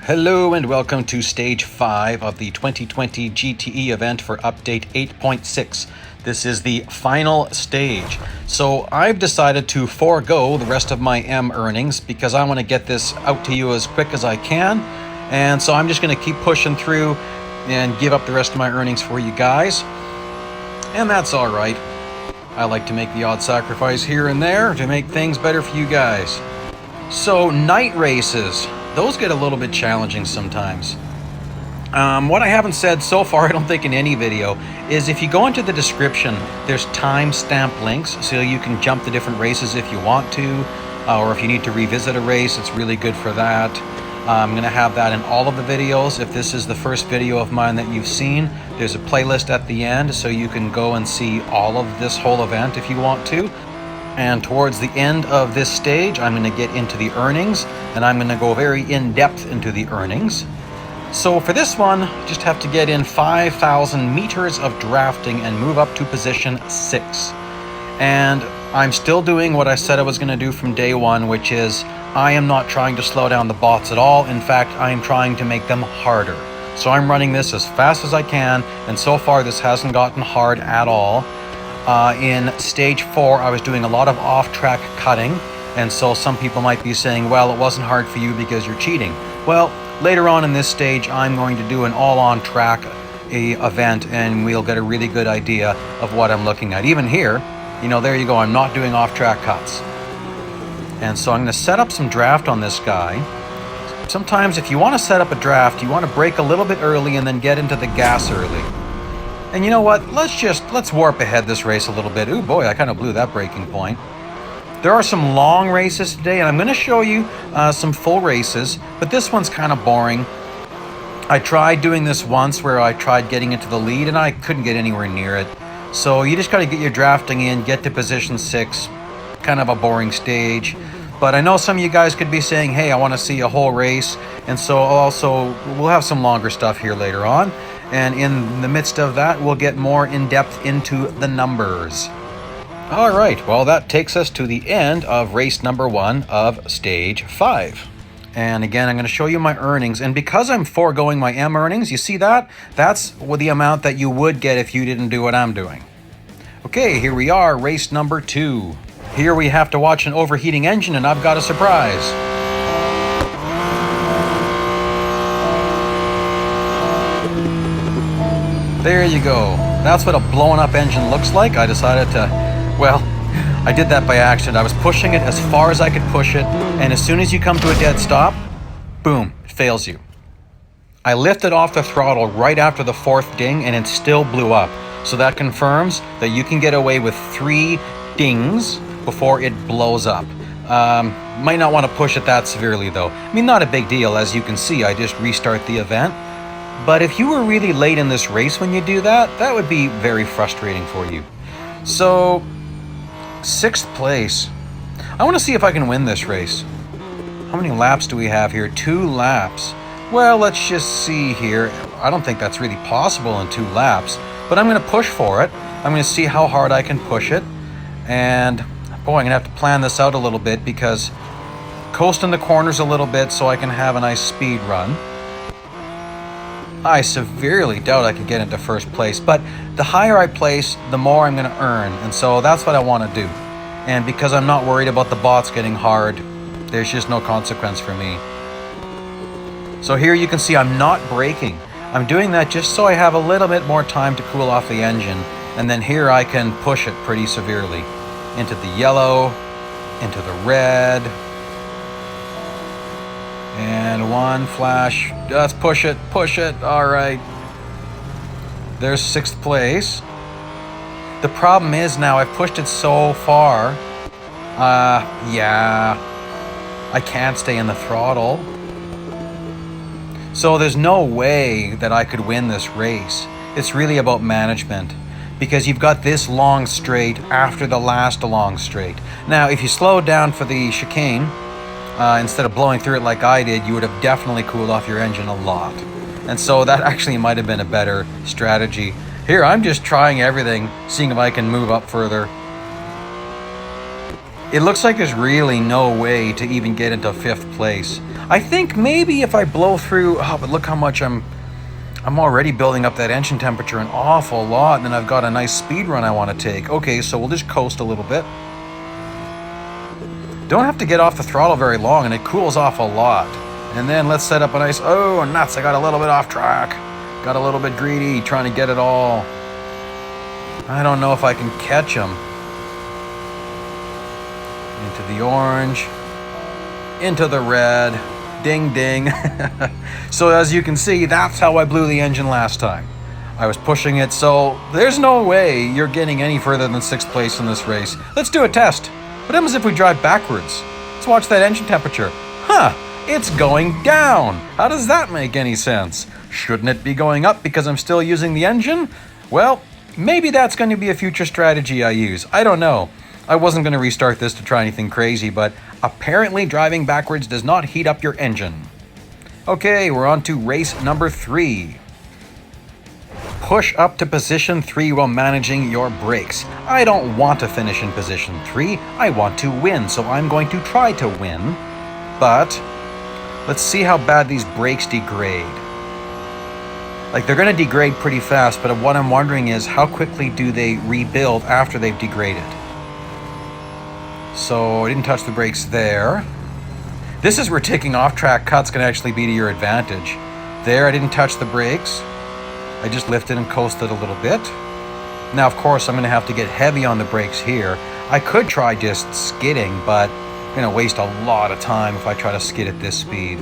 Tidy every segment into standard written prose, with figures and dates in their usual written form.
Hello and welcome to Stage 5 of the 2020 GTE event for Update 8.6. This is the final stage. So I've decided to forego the rest of my M earnings because I want to get this out to you as quick as I can. And so I'm just going to keep pushing through and give up the rest of my earnings for you guys. And that's all right. I like to make the odd sacrifice here and there to make things better for you guys. So night races. Those get a little bit challenging sometimes. What I haven't said so far, I don't think in any video, is if you go into the description, there's timestamp links, so you can jump the different races if you want to, or if you need to revisit a race, it's really good for that. I'm going to have that in all of the videos. If this is the first video of mine that you've seen, there's a playlist at the end, so you can go and see all of this whole event if you want to. And towards the end of this stage, I'm going to get into the earnings, and I'm going to go very in-depth into the earnings. So for this one, just have to get in 5,000 meters of drafting and move up to position 6. And I'm still doing what I said I was going to do from day one, which is I am not trying to slow down the bots at all. In fact, I am trying to make them harder. So I'm running this as fast as I can, and so far this hasn't gotten hard at all. In stage 4, I was doing a lot of off-track cutting, and so some people might be saying, well, it wasn't hard for you because you're cheating. Well, later on in this stage, I'm going to do an all-on-track event, and we'll get a really good idea of what I'm looking at. Even here, you know, there you go, I'm not doing off-track cuts. And so I'm going to set up some draft on this guy. Sometimes if you want to set up a draft, you want to brake a little bit early and then get into the gas early. And you know what, let's warp ahead this race a little bit. Ooh boy, I kind of blew that braking point. There are some long races today, and I'm going to show you some full races, but this one's kind of boring. I tried doing this once where I tried getting into the lead, and I couldn't get anywhere near it. So you just got to get your drafting in, get to position 6, kind of a boring stage. But I know some of you guys could be saying, hey, I want to see a whole race, and so also we'll have some longer stuff here later on. And in the midst of that, we'll get more in-depth into the numbers. All right, well, that takes us to the end of race number 1 of stage 5. And again, I'm going to show you my earnings. And because I'm foregoing my M earnings, you see that? That's the amount that you would get if you didn't do what I'm doing. Okay, here we are, race number 2. Here we have to watch an overheating engine, and I've got a surprise. There you go. That's what a blown up engine looks like. I decided to, well, I did that by accident. I was pushing it as far as I could push it, and as soon as you come to a dead stop, boom, it fails you. I lifted off the throttle right after the 4th ding, and it still blew up. So that confirms that you can get away with 3 dings before it blows up. Might not want to push it that severely though. I mean, not a big deal. As you can see, I just restart the event. But if you were really late in this race when you do that, that would be very frustrating for you. So, 6th place. I want to see if I can win this race. How many laps do we have here? 2 laps. Well, let's just see here. I don't think that's really possible in 2 laps, but I'm going to push for it. I'm going to see how hard I can push it. And, boy, I'm going to have to plan this out a little bit because coasting the corners a little bit so I can have a nice speed run. I severely doubt I could get into 1st place, but the higher I place, the more I'm going to earn, and so that's what I want to do. And because I'm not worried about the bots getting hard, there's just no consequence for me. So here you can see I'm not braking. I'm doing that just so I have a little bit more time to cool off the engine, and then here I can push it pretty severely. Into the yellow, into the red, and 1 flash. Let's push it, all right. There's 6th place. The problem is now I've pushed it so far. Yeah, I can't stay in the throttle. So there's no way that I could win this race. It's really about management, because you've got this long straight after the last long straight. Now, if you slowed down for the chicane, instead of blowing through it like I did, you would have definitely cooled off your engine a lot. And so that actually might have been a better strategy. Here, I'm just trying everything, seeing if I can move up further. It looks like there's really no way to even get into 5th place. I think maybe if I blow through, oh, but look how much I'm already building up that engine temperature an awful lot, and then I've got a nice speed run I want to take. Okay, so we'll just coast a little bit. Don't have to get off the throttle very long, and it cools off a lot. And then let's set up a nice, oh nuts, I got a little bit off track. Got a little bit greedy, trying to get it all. I don't know if I can catch them. Into the orange, into the red, ding ding. So as you can see, that's how I blew the engine last time. I was pushing it, so there's no way you're getting any further than 6th place in this race. Let's do a test. What happens if we drive backwards? Let's watch that engine temperature. Huh, it's going down. How does that make any sense? Shouldn't it be going up because I'm still using the engine? Well, maybe that's going to be a future strategy I use. I don't know. I wasn't going to restart this to try anything crazy, but apparently driving backwards does not heat up your engine. Okay, we're on to race number 3. Push up to position 3 while managing your brakes. I don't want to finish in position 3. I want to win, so I'm going to try to win. But let's see how bad these brakes degrade. Like, they're going to degrade pretty fast, but what I'm wondering is how quickly do they rebuild after they've degraded? So I didn't touch the brakes there. This is where taking off-track cuts can actually be to your advantage. There, I didn't touch the brakes. I just lifted and coasted a little bit. Now, of course, I'm going to have to get heavy on the brakes here. I could try just skidding, but I'm going to waste a lot of time if I try to skid at this speed.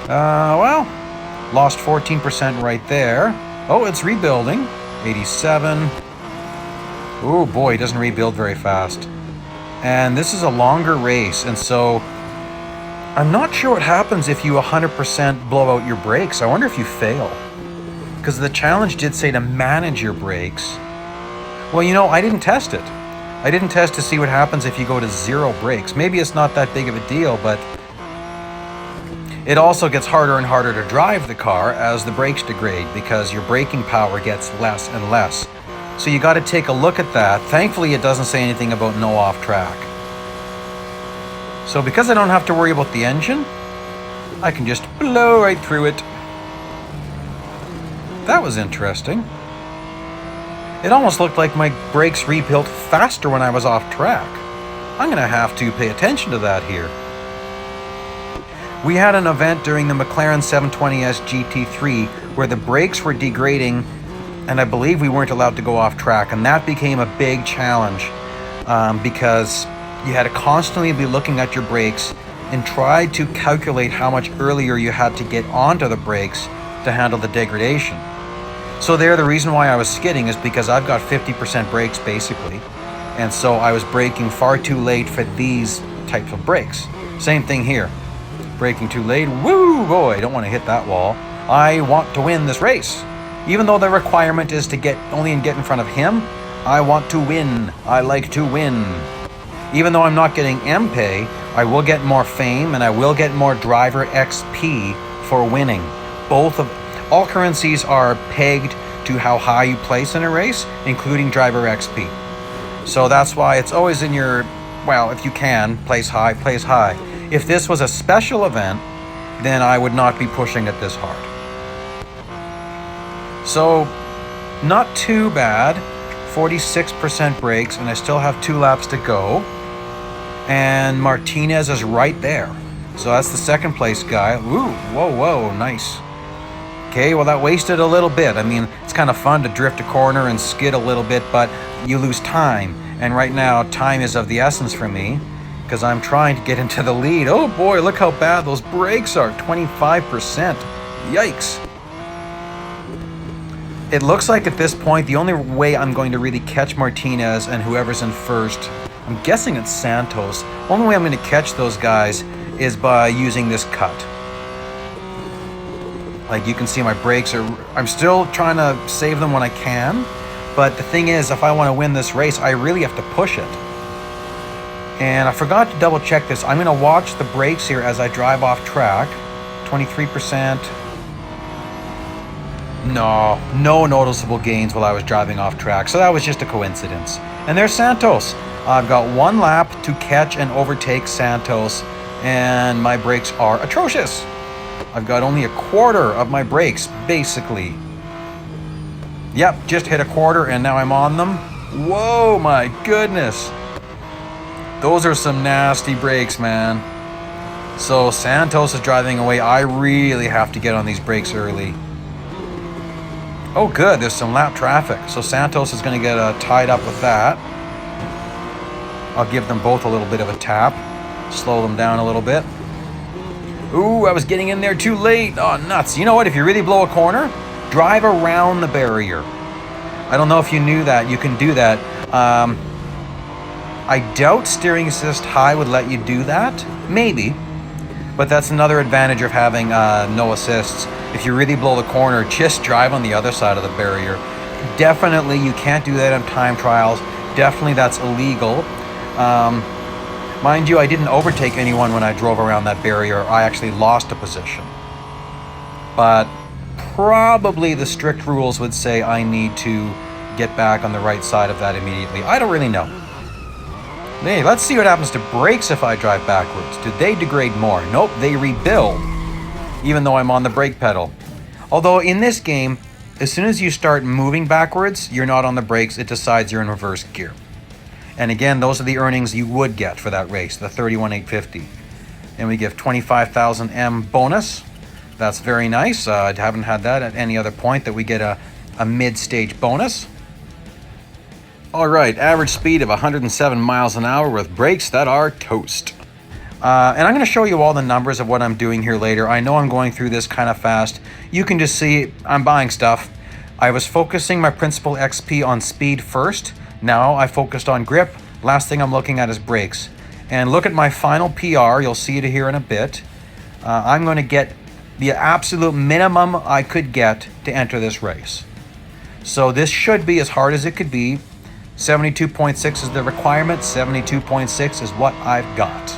Well, lost 14% right there. Oh, it's rebuilding. 87. Oh boy, it doesn't rebuild very fast. And this is a longer race, and so I'm not sure what happens if you 100% blow out your brakes. I wonder if you fail. Because the challenge did say to manage your brakes. Well, you know, I didn't test it. I didn't test to see what happens if you go to 0 brakes. Maybe it's not that big of a deal, but it also gets harder and harder to drive the car as the brakes degrade because your braking power gets less and less. So you got to take a look at that. Thankfully, it doesn't say anything about no off track. So because I don't have to worry about the engine, I can just blow right through it. That was interesting. It almost looked like my brakes rebuilt faster when I was off track. I'm going to have to pay attention to that here. We had an event during the McLaren 720S GT3 where the brakes were degrading, and I believe we weren't allowed to go off track, and that became a big challenge because you had to constantly be looking at your brakes and try to calculate how much earlier you had to get onto the brakes to handle the degradation. So the reason why I was skidding is because I've got 50% brakes basically, and so I was braking far too late for these types of brakes. Same thing here. Braking too late. Woo, boy, I don't want to hit that wall. I want to win this race. Even though the requirement is to get in front of him, I want to win. I like to win. Even though I'm not getting M-Pay, I will get more fame and I will get more driver XP for winning. All currencies are pegged to how high you place in a race, including driver XP. So that's why it's always in your, well, if you can, place high, place high. If this was a special event, then I would not be pushing it this hard. So, not too bad. 46% brakes, and I still have 2 laps to go. And Martinez is right there. So that's the 2nd place guy. Ooh, whoa, nice. Okay, well that wasted a little bit. I mean, it's kind of fun to drift a corner and skid a little bit, but you lose time. And right now, time is of the essence for me, because I'm trying to get into the lead. Oh boy, look how bad those brakes are. 25%. Yikes. It looks like at this point, the only way I'm going to really catch Martinez and whoever's in first, I'm guessing it's Santos. Only way I'm going to catch those guys is by using this cut. Like you can see, my brakes are, I'm still trying to save them when I can. But the thing is, if I want to win this race, I really have to push it. And I forgot to double check this. I'm going to watch the brakes here as I drive off track. 23%. No noticeable gains while I was driving off track. So that was just a coincidence. And there's Santos. I've got 1 lap to catch and overtake Santos, and my brakes are atrocious. I've got only a quarter of my brakes, basically. Yep, just hit a quarter and now I'm on them. Whoa, my goodness. Those are some nasty brakes, man. So Santos is driving away. I really have to get on these brakes early. Oh, good, there's some lap traffic. So Santos is going to get tied up with that. I'll give them both a little bit of a tap. Slow them down a little bit. Ooh, I was getting in there too late. Oh, nuts. You know what? If you really blow a corner, drive around the barrier. I don't know if you knew that. You can do that. I doubt steering assist high would let you do that. Maybe. But that's another advantage of having no assists. If you really blow the corner, just drive on the other side of the barrier. Definitely, you can't do that on time trials. Definitely, that's illegal. Mind you, I didn't overtake anyone when I drove around that barrier. I actually lost a position. But probably the strict rules would say I need to get back on the right side of that immediately. I don't really know. Hey, let's see what happens to brakes if I drive backwards. Do they degrade more? Nope, they rebuild, even though I'm on the brake pedal. Although in this game, as soon as you start moving backwards, you're not on the brakes, it decides you're in reverse gear. And again, those are the earnings you would get for that race, the 31,850. And we give 25,000 M bonus. That's very nice. I haven't had that at any other point that we get a mid-stage bonus. All right, average speed of 107 miles an hour with brakes that are toast. And I'm going to show you all the numbers of what I'm doing here later. I know I'm going through this kind of fast. You can just see I'm buying stuff. I was focusing my principal XP on speed first. Now I focused on grip. Last thing I'm looking at is brakes. And look at my final PR. You'll see it here in a bit. I'm going to get the absolute minimum I could get to enter this race. So this should be as hard as it could be. 72.6 is the requirement. 72.6 is what I've got.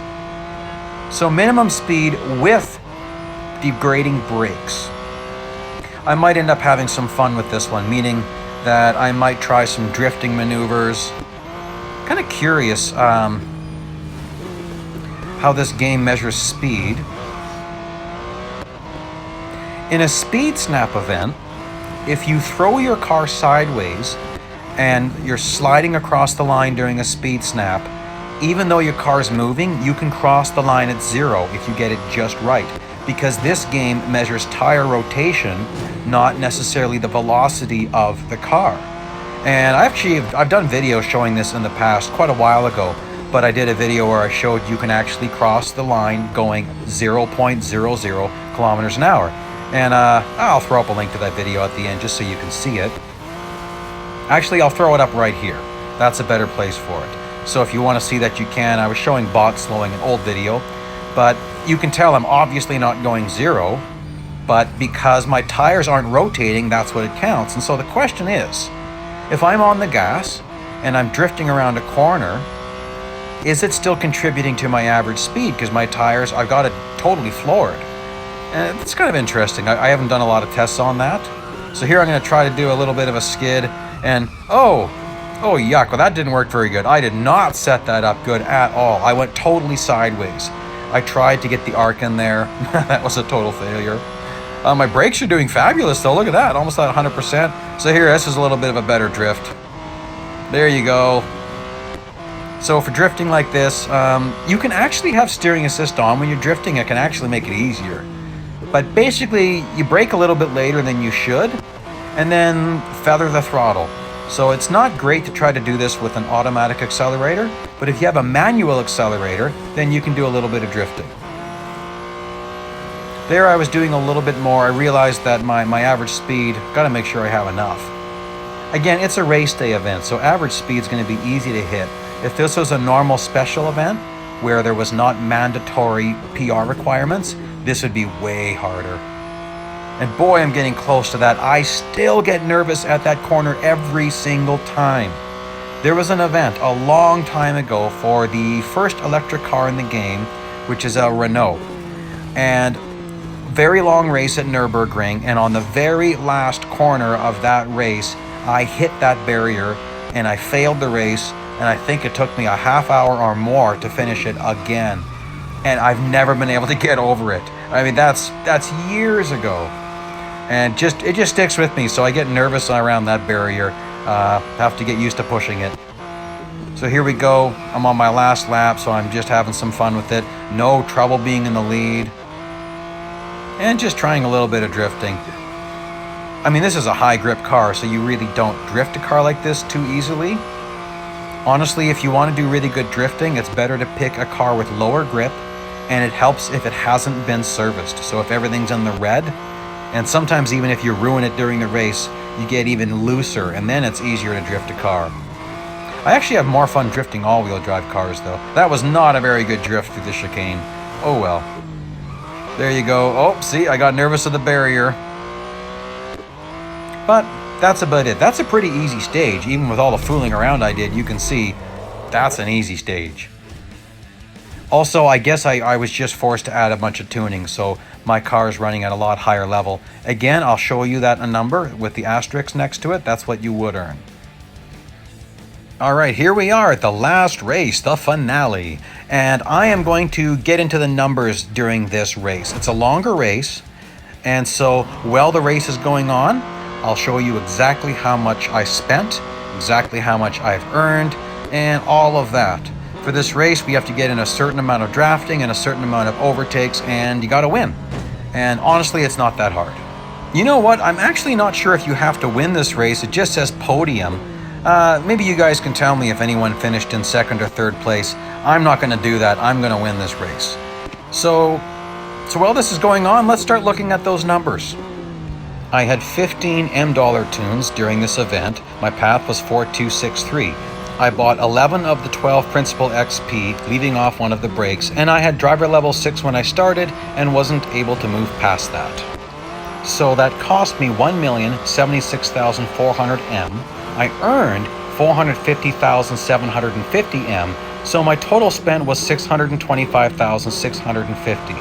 So minimum speed with degrading brakes. I might end up having some fun with this one, meaning that I might try some drifting maneuvers. Kind of curious how this game measures speed. In a speed snap event, if you throw your car sideways and you're sliding across the line during a speed snap, even though your car's moving, you can cross the line at 0 if you get it just right. Because this game measures tire rotation, not necessarily the velocity of the car. And I've done videos showing this in the past, quite a while ago, but I did a video where I showed you can actually cross the line going 0.00 kilometers an hour. And I'll throw up a link to that video at the end just so you can see it. Actually, I'll throw it up right here. That's a better place for it. So if you want to see that, you can. I was showing bot slowing an old video, but you can tell I'm obviously not going 0, but because my tires aren't rotating, that's what it counts. And so the question is, if I'm on the gas and I'm drifting around a corner, is it still contributing to my average speed? Because my tires, I've got it totally floored. And it's kind of interesting. I haven't done a lot of tests on that. So here I'm going to try to do a little bit of a skid, and oh yuck, well that didn't work very good. I did not set that up good at all. I went totally sideways. I tried to get the arc in there. That was a total failure. My brakes are doing fabulous though. Look at that, almost at 100%. So here, this is a little bit of a better drift. There you go. So for drifting like this, you can actually have steering assist on when you're drifting. It can actually make it easier. But basically, you brake a little bit later than you should, and then feather the throttle. So it's not great to try to do this with an automatic accelerator, but if you have a manual accelerator, then you can do a little bit of drifting. There I was doing a little bit more. I realized that my average speed, got to make sure I have enough. Again, it's a race day event, so average speed is going to be easy to hit. If this was a normal special event, where there was not mandatory PR requirements, this would be way harder. And boy, I'm getting close to that. I still get nervous at that corner every single time. There was an event a long time ago for the first electric car in the game, which is a Renault. And very long race at Nürburgring, and on the very last corner of that race, I hit that barrier and I failed the race. and I think it took me a half hour or more to finish it again. And I've never been able to get over it. I mean, that's years ago. And it just sticks with me, so I get nervous around that barrier. Have to get used to pushing it. So here we go. I'm on my last lap, so I'm just having some fun with it. No trouble being in the lead. And just trying a little bit of drifting. I mean, this is a high grip car, so you really don't drift a car like this too easily. Honestly, if you want to do really good drifting, it's better to pick a car with lower grip, and it helps if it hasn't been serviced. So if everything's in the red, and sometimes even if you ruin it during the race, you get even looser, and then it's easier to drift a car. I actually have more fun drifting all-wheel drive cars, though. That was not a very good drift through the chicane. Oh well. There you go. Oh, see, I got nervous of the barrier. But that's about it. That's a pretty easy stage. Even with all the fooling around I did, you can see that's an easy stage. Also, I guess I was just forced to add a bunch of tuning, so my car is running at a lot higher level. Again, I'll show you that a number with the asterisk next to it. That's what you would earn. All right, here we are at the last race, the finale. And I am going to get into the numbers during this race. It's a longer race, and so while the race is going on, I'll show you exactly how much I spent, exactly how much I've earned, and all of that. For this race, we have to get in a certain amount of drafting and a certain amount of overtakes, and you gotta win. And honestly, it's not that hard. You know what? I'm actually not sure if you have to win this race. It just says podium. Maybe you guys can tell me if anyone finished in second or third place. I'm not gonna do that. I'm gonna win this race. So while this is going on, let's start looking at those numbers. I had 15 $M tunes during this event. My path was 4263. I bought 11 of the 12 Principal XP, leaving off one of the brakes, and I had driver level 6 when I started and wasn't able to move past that. So that cost me 1,076,400 M. I earned 450,750 M, so my total spent was 625,650.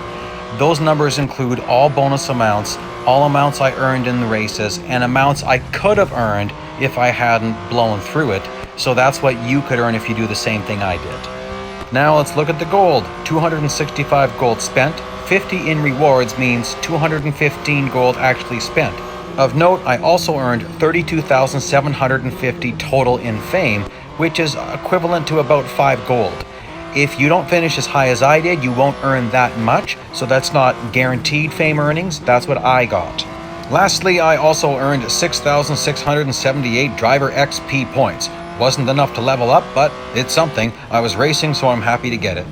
Those numbers include all bonus amounts, all amounts I earned in the races, and amounts I could have earned if I hadn't blown through it. So that's what you could earn if you do the same thing I did. Now let's look at the gold. 265 gold spent. 50 in rewards means 215 gold actually spent. Of note, I also earned 32,750 total in fame, which is equivalent to about 5 gold. If you don't finish as high as I did, you won't earn that much, so that's not guaranteed fame earnings. That's what I got. Lastly, I also earned 6,678 driver XP points. Wasn't enough to level up, but it's something. I was racing, so I'm happy to get it.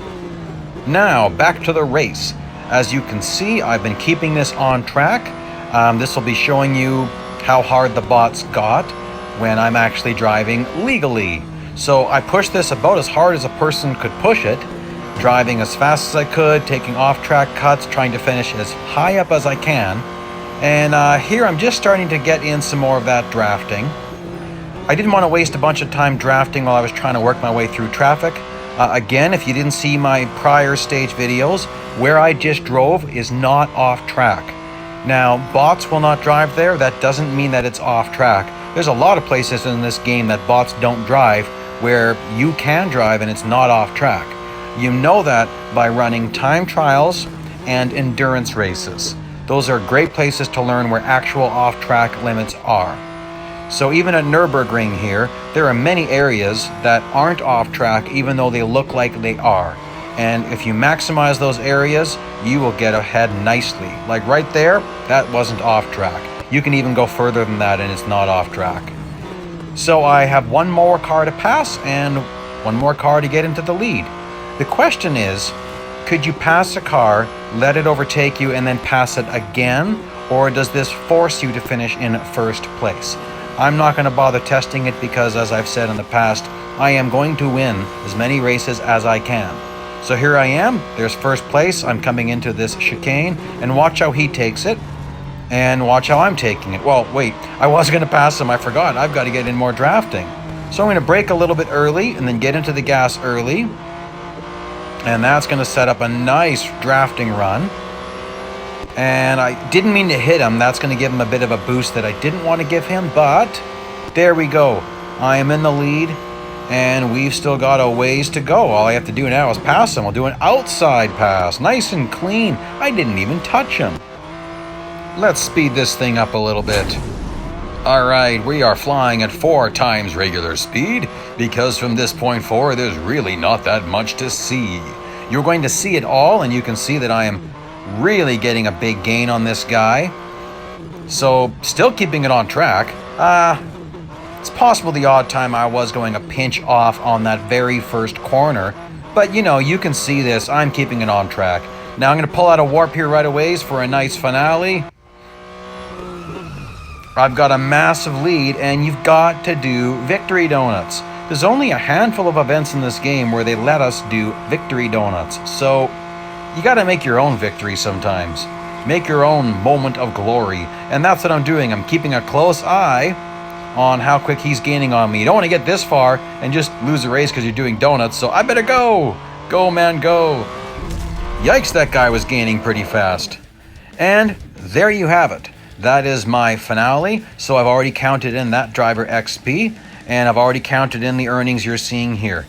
Now, back to the race. As you can see, I've been keeping this on track. This will be showing you how hard the bots got when I'm actually driving legally. So I pushed this about as hard as a person could push it, driving as fast as I could, taking off-track cuts, trying to finish as high up as I can. And here I'm just starting to get in some more of that drafting. I didn't want to waste a bunch of time drafting while I was trying to work my way through traffic. Again, if you didn't see my prior stage videos, where I just drove is not off track. Now, bots will not drive there. That doesn't mean that it's off track. There's a lot of places in this game that bots don't drive where you can drive and it's not off track. You know that by running time trials and endurance races. Those are great places to learn where actual off-track limits are. So even at Nürburgring here, there are many areas that aren't off track even though they look like they are. And if you maximize those areas, you will get ahead nicely. Like right there, that wasn't off track. You can even go further than that and it's not off track. So I have one more car to pass and one more car to get into the lead. The question is, could you pass a car, let it overtake you, and then pass it again? Or does this force you to finish in first place? I'm not going to bother testing it because, as I've said in the past, I am going to win as many races as I can. So here I am, there's first place, I'm coming into this chicane, and watch how he takes it, and watch how I'm taking it. Well, wait, I was going to pass him, I forgot, I've got to get in more drafting. So I'm going to brake a little bit early, and then get into the gas early, and that's going to set up a nice drafting run. And I didn't mean to hit him. That's going to give him a bit of a boost that I didn't want to give him, but there we go. I am in the lead, And we've still got a ways to go. All I have to do now is pass him. I'll do an outside pass, nice and clean. I didn't even touch him. Let's speed this thing up a little bit. All right, we are flying at 4 times regular speed because from this point forward, there's really not that much to see. You're going to see it all, and you can see that I am really getting a big gain on this guy. So, still keeping it on track. It's possible the odd time I was going a pinch off on that very first corner, but you know, you can see this. I'm keeping it on track. Now I'm going to pull out a warp here right away for a nice finale. I've got a massive lead, and you've got to do victory donuts. There's only a handful of events in this game where they let us do victory donuts, so you got to make your own victory sometimes. Make your own moment of glory, and that's what I'm doing. I'm keeping a close eye on how quick he's gaining on me. You don't want to get this far and just lose the race because you're doing donuts, so I better go. Go, man, go. Yikes, that guy was gaining pretty fast. And there you have it. That is my finale. So I've already counted in that driver XP, and I've already counted in the earnings you're seeing here.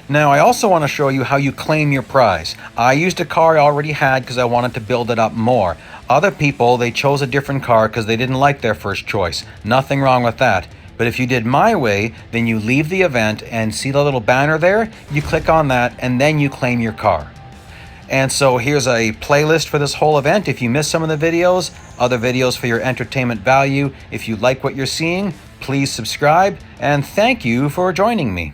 Now, I also want to show you how you claim your prize. I used a car I already had because I wanted to build it up more. Other people, they chose a different car because they didn't like their first choice. Nothing wrong with that. But if you did my way, then you leave the event and see the little banner there? You click on that and then you claim your car. And so here's a playlist for this whole event. If you missed some of the videos, other videos for your entertainment value. If you like what you're seeing, please subscribe, and thank you for joining me.